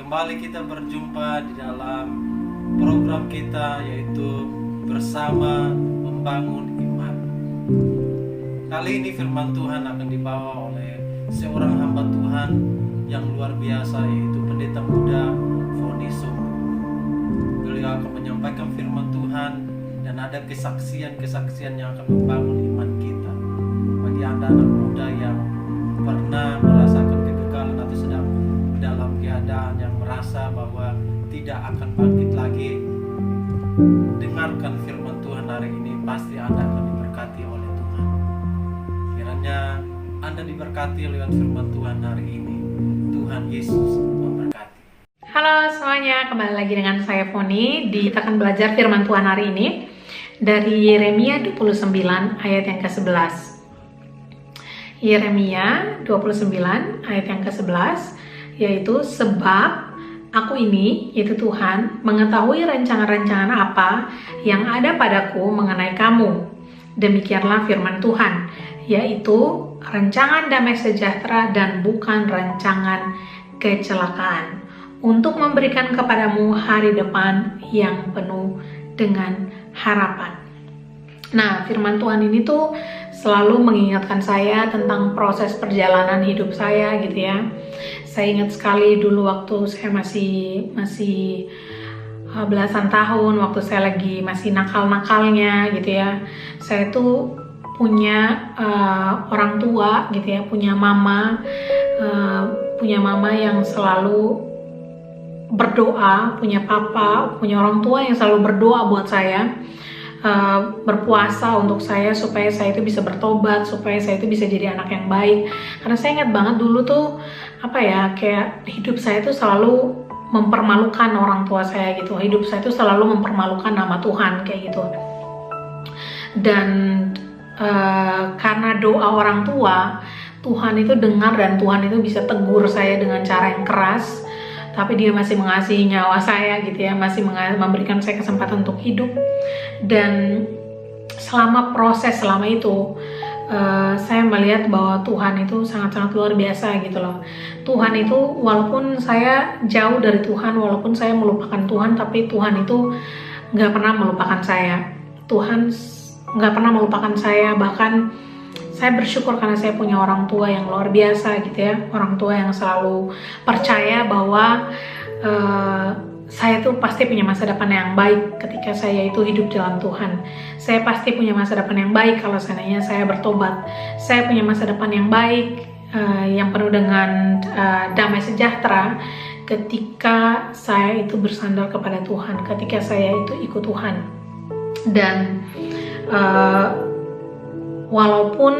Kembali kita berjumpa di dalam program kita, yaitu Bersama Membangun Iman. Kali ini firman Tuhan akan dibawa oleh seorang hamba Tuhan yang luar biasa, yaitu pendeta muda Foniso. Beliau akan menyampaikan firman Tuhan dan ada kesaksian-kesaksian yang akan membangun iman kita. Bagi Anda anak muda yang pernah merasakan kegagalan atau sedang dalam keadaan yang merasa bahwa tidak akan bangkit lagi, dengarkan firman Tuhan hari ini, pasti Anda akan diberkati oleh Tuhan. Kiranya Anda diberkati lewat firman Tuhan hari ini. Tuhan Yesus memberkati. Halo semuanya, kembali lagi dengan saya Foni. Kita akan belajar firman Tuhan hari ini dari Yeremia 29 ayat yang ke-11. Yeremia 29 ayat yang ke-11, yaitu sebab aku ini, yaitu Tuhan, mengetahui rancangan-rancangan apa yang ada padaku mengenai kamu. Demikianlah firman Tuhan, yaitu rancangan damai sejahtera dan bukan rancangan kecelakaan, untuk memberikan kepadamu hari depan yang penuh dengan harapan. Nah, firman Tuhan ini tuh selalu mengingatkan saya tentang proses perjalanan hidup saya gitu ya. Saya ingat sekali dulu waktu saya masih belasan tahun, waktu saya lagi masih nakal-nakalnya gitu ya. Saya tuh punya orang tua gitu ya, punya mama yang selalu berdoa, punya papa, punya orang tua yang selalu berdoa buat saya, berpuasa untuk saya supaya saya itu bisa bertobat, supaya saya itu bisa jadi anak yang baik. Karena saya ingat banget dulu tuh kayak hidup saya tuh selalu mempermalukan orang tua saya gitu. Hidup saya tuh selalu mempermalukan nama Tuhan kayak gitu. Dan karena doa orang tua, Tuhan itu dengar dan Tuhan itu bisa tegur saya dengan cara yang keras, tapi dia masih mengasihi nyawa saya gitu ya, masih memberikan saya kesempatan untuk hidup. Dan selama itu saya melihat bahwa Tuhan itu sangat-sangat luar biasa gitu loh. Tuhan itu, walaupun saya jauh dari Tuhan, walaupun saya melupakan Tuhan, tapi Tuhan itu nggak pernah melupakan saya. Tuhan nggak pernah melupakan saya. Bahkan saya bersyukur karena saya punya orang tua yang luar biasa gitu ya, orang tua yang selalu percaya bahwa saya tuh pasti punya masa depan yang baik ketika saya itu hidup dalam Tuhan. Saya pasti punya masa depan yang baik kalau seandainya saya bertobat. Saya punya masa depan yang baik, yang penuh dengan damai sejahtera ketika saya itu bersandar kepada Tuhan, ketika saya itu ikut Tuhan. Dan walaupun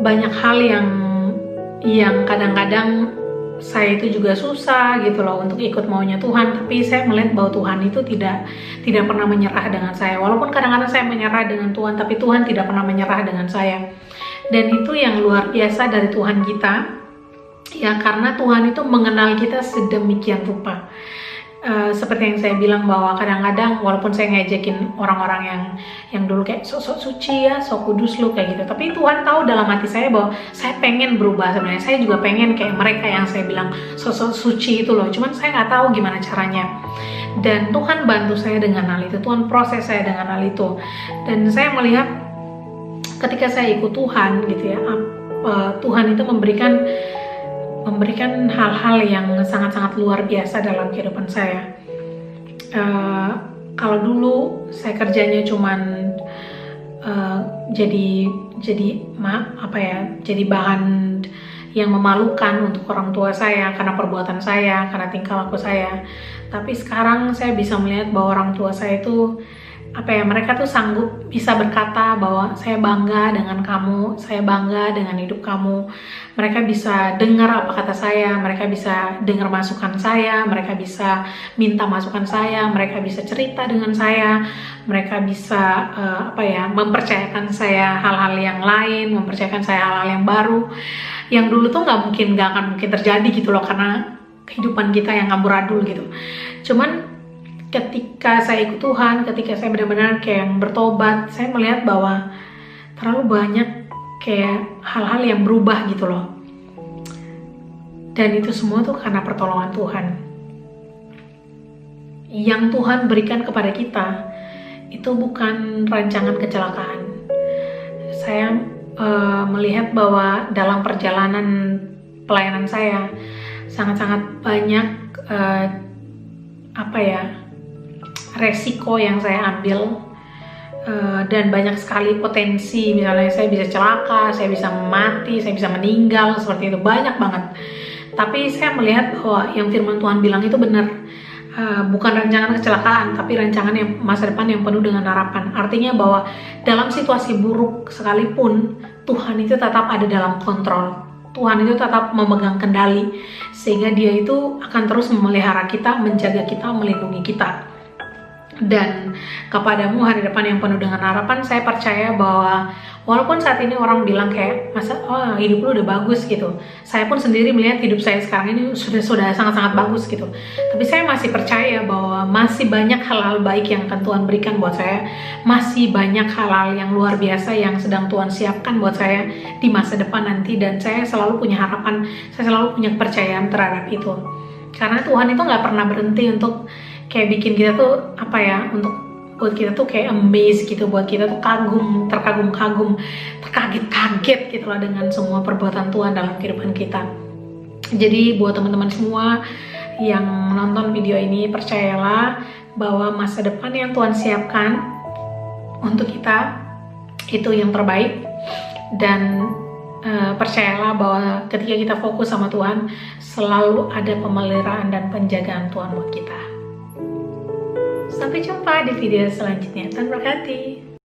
banyak hal yang kadang-kadang saya itu juga susah gitu loh untuk ikut maunya Tuhan, tapi saya melihat bahwa Tuhan itu tidak pernah menyerah dengan saya. Walaupun kadang-kadang saya menyerah dengan Tuhan, tapi Tuhan tidak pernah menyerah dengan saya. Dan itu yang luar biasa dari Tuhan kita ya, karena Tuhan itu mengenal kita sedemikian rupa. Seperti yang saya bilang bahwa kadang-kadang walaupun saya ngejekin orang-orang yang dulu kayak sok suci ya, sok kudus lu kayak gitu, tapi Tuhan tahu dalam hati saya bahwa saya pengen berubah. Sebenarnya saya juga pengen kayak mereka yang saya bilang sok suci itu loh, cuman saya nggak tahu gimana caranya. Dan Tuhan bantu saya dengan hal itu, Tuhan proses saya dengan hal itu. Dan saya melihat ketika saya ikut Tuhan gitu ya, Tuhan itu memberikan hal-hal yang sangat-sangat luar biasa dalam kehidupan saya. Kalau dulu saya kerjanya cuman jadi bahan yang memalukan untuk orang tua saya karena perbuatan saya, karena tingkah laku saya. Tapi sekarang saya bisa melihat bahwa orang tua saya itu mereka tuh sanggup bisa berkata bahwa saya bangga dengan kamu, saya bangga dengan hidup kamu. Mereka bisa dengar apa kata saya, mereka bisa dengar masukan saya, mereka bisa minta masukan saya, mereka bisa cerita dengan saya, mereka bisa mempercayakan saya hal-hal yang lain, mempercayakan saya hal-hal yang baru, yang dulu tuh nggak akan mungkin terjadi gitu loh, karena kehidupan kita yang amburadul gitu. Cuman ketika saya ikut Tuhan, ketika saya benar-benar kayak bertobat, saya melihat bahwa terlalu banyak kayak hal-hal yang berubah gitu loh. Dan itu semua tuh karena pertolongan Tuhan. Yang Tuhan berikan kepada kita itu bukan rancangan kecelakaan. Saya melihat bahwa dalam perjalanan pelayanan saya sangat-sangat banyak resiko yang saya ambil, dan banyak sekali potensi. Misalnya saya bisa celaka, saya bisa mati, saya bisa meninggal, seperti itu, banyak banget. Tapi saya melihat bahwa yang firman Tuhan bilang itu benar. Bukan rancangan kecelakaan, tapi rancangan yang masa depan yang penuh dengan harapan. Artinya bahwa dalam situasi buruk sekalipun, Tuhan itu tetap ada dalam kontrol. Tuhan itu tetap memegang kendali, sehingga Dia itu akan terus memelihara kita, menjaga kita, melindungi kita. Dan kepadamu hari depan yang penuh dengan harapan, saya percaya bahwa walaupun saat ini orang bilang kayak, masa hidup lu udah bagus gitu, saya pun sendiri melihat hidup saya sekarang ini sudah sangat-sangat bagus gitu. Tapi saya masih percaya bahwa masih banyak hal-hal baik yang akan Tuhan berikan buat saya. Masih banyak hal-hal yang luar biasa yang sedang Tuhan siapkan buat saya di masa depan nanti. Dan saya selalu punya harapan, saya selalu punya kepercayaan terhadap itu. Karena Tuhan itu gak pernah berhenti untuk kayak bikin kita tuh buat kita tuh kayak amazed gitu, buat kita tuh terkagum-kagum, terkaget-kaget gitu lah dengan semua perbuatan Tuhan dalam kehidupan kita. Jadi buat teman-teman semua yang menonton video ini, percayalah bahwa masa depan yang Tuhan siapkan untuk kita itu yang terbaik. Dan percayalah bahwa ketika kita fokus sama Tuhan, selalu ada pemeliharaan dan penjagaan Tuhan buat kita. Sampai jumpa di video selanjutnya. Tuhan berkati.